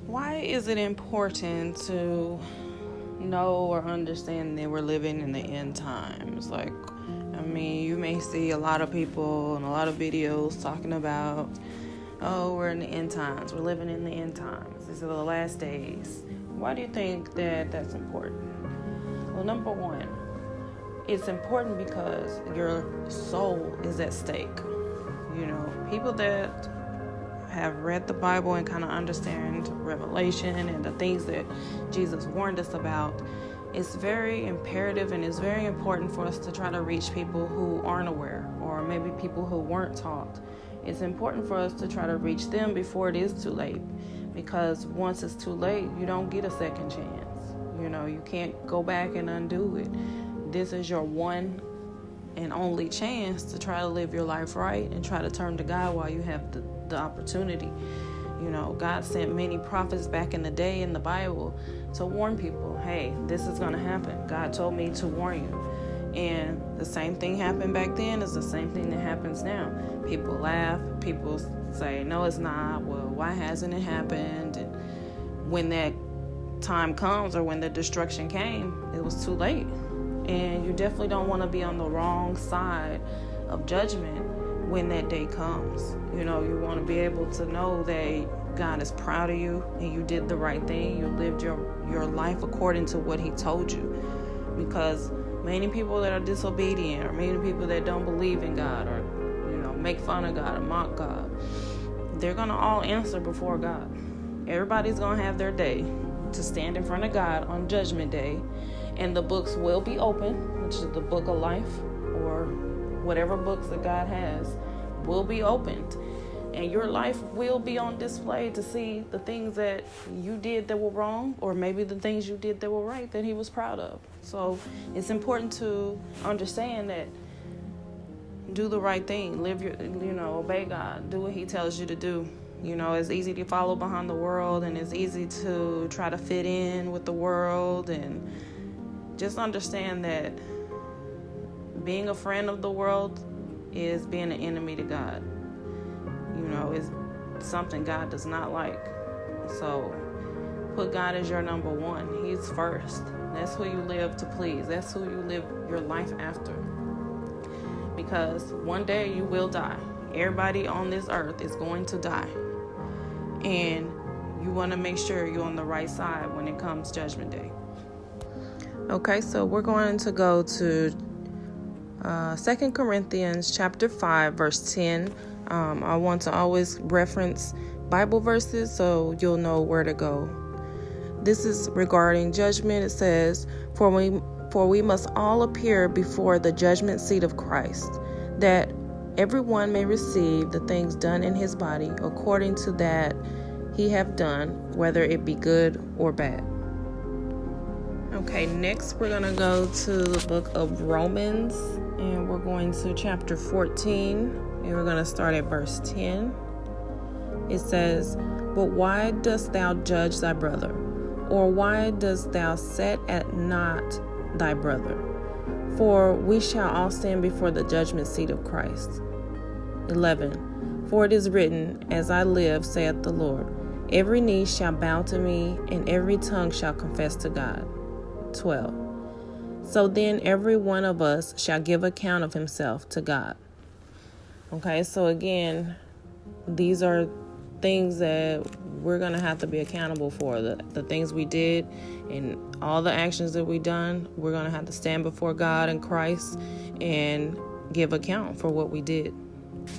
Why is it important to know or understand that we're living in the end times? You may see a lot of people and a lot of videos talking about, oh, we're in the end times. We're living in the end times. These are the last days. Why do you think that that's important? Well, number one, it's important because your soul is at stake. People that have read the Bible and kind of understand Revelation and the things that Jesus warned us about, it's very imperative and it's very important for us to try to reach people who aren't aware, or maybe people who weren't taught. It's important for us to try to reach them before it is too late, because once it's too late, you don't get a second chance. You can't go back and undo it. This is your one and only chance to try to live your life right and try to turn to God while you have the opportunity. God sent many prophets back in the day in the Bible to warn people, hey, this is going to happen. God told me to warn you. And the same thing happened back then is the same thing that happens now. People laugh. People say, no, it's not. Well, why hasn't it happened? And when that time comes, or when the destruction came, it was too late. And you definitely don't want to be on the wrong side of judgment when that day comes. You want to be able to know that God is proud of you and you did the right thing. You lived your life according to what He told you. Because many people that are disobedient, or many people that don't believe in God, or make fun of God or mock God, they're going to all answer before God. Everybody's going to have their day to stand in front of God on Judgment Day. And the books will be open, which is the book of life, or whatever books that God has will be opened. And your life will be on display to see the things that you did that were wrong, or maybe the things you did that were right that He was proud of. So it's important to understand that do the right thing, obey God, do what He tells you to do. It's easy to follow behind the world, and it's easy to try to fit in with the world, and just understand that being a friend of the world is being an enemy to God. It's something God does not like. So put God as your number one. He's first. That's who you live to please. That's who you live your life after. Because one day you will die. Everybody on this earth is going to die. And you want to make sure you're on the right side when it comes Judgment Day. Okay, so we're going to go to 2 Corinthians chapter 5, verse 10. I want to always reference Bible verses so you'll know where to go. This is regarding judgment. It says, For we must all appear before the judgment seat of Christ, that everyone may receive the things done in his body according to that he have done, whether it be good or bad. Okay, next we're going to go to the book of Romans, and we're going to chapter 14, and we're going to start at verse 10. It says, But why dost thou judge thy brother? Or why dost thou set at naught thy brother? For we shall all stand before the judgment seat of Christ. 11. For it is written, As I live, saith the Lord, every knee shall bow to me, and every tongue shall confess to God. 12. So then every one of us shall give account of himself to God. Okay, so again, these are things that we're going to have to be accountable for. The things we did and all the actions that we done, we're going to have to stand before God and Christ and give account for what we did.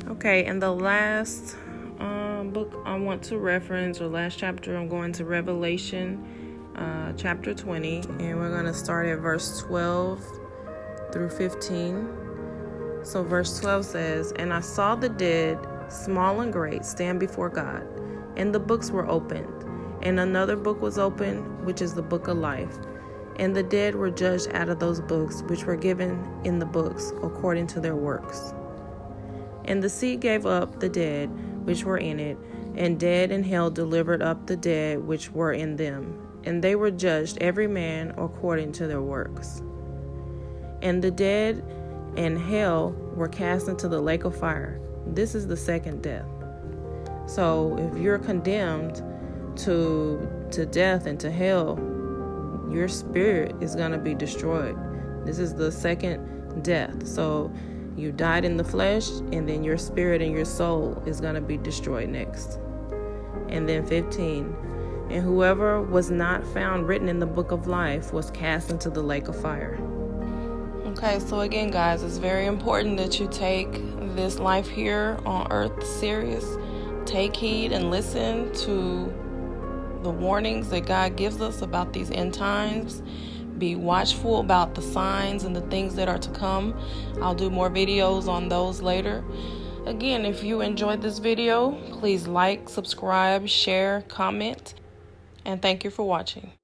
Okay, and the last book I want to reference, or last chapter, I'm going to Revelation chapter 20, and we're going to start at verse 12 through 15. So verse 12 says, And I saw the dead, small and great, stand before God, and the books were opened. And another book was opened, which is the book of life. And the dead were judged out of those books which were given in the books according to their works. And the sea gave up the dead which were in it, and death and hell delivered up the dead which were in them. And they were judged every man according to their works. And the dead and hell were cast into the lake of fire. This is the second death. So if you're condemned to death and to hell, your spirit is going to be destroyed. This is the second death. So you died in the flesh, and then your spirit and your soul is going to be destroyed next. And then 15, and whoever was not found written in the book of life was cast into the lake of fire. Okay, so again, guys, it's very important that you take this life here on earth serious. Take heed and listen to the warnings that God gives us about these end times. Be watchful about the signs and the things that are to come. I'll do more videos on those later. Again, if you enjoyed this video, please like, subscribe, share, comment, and thank you for watching.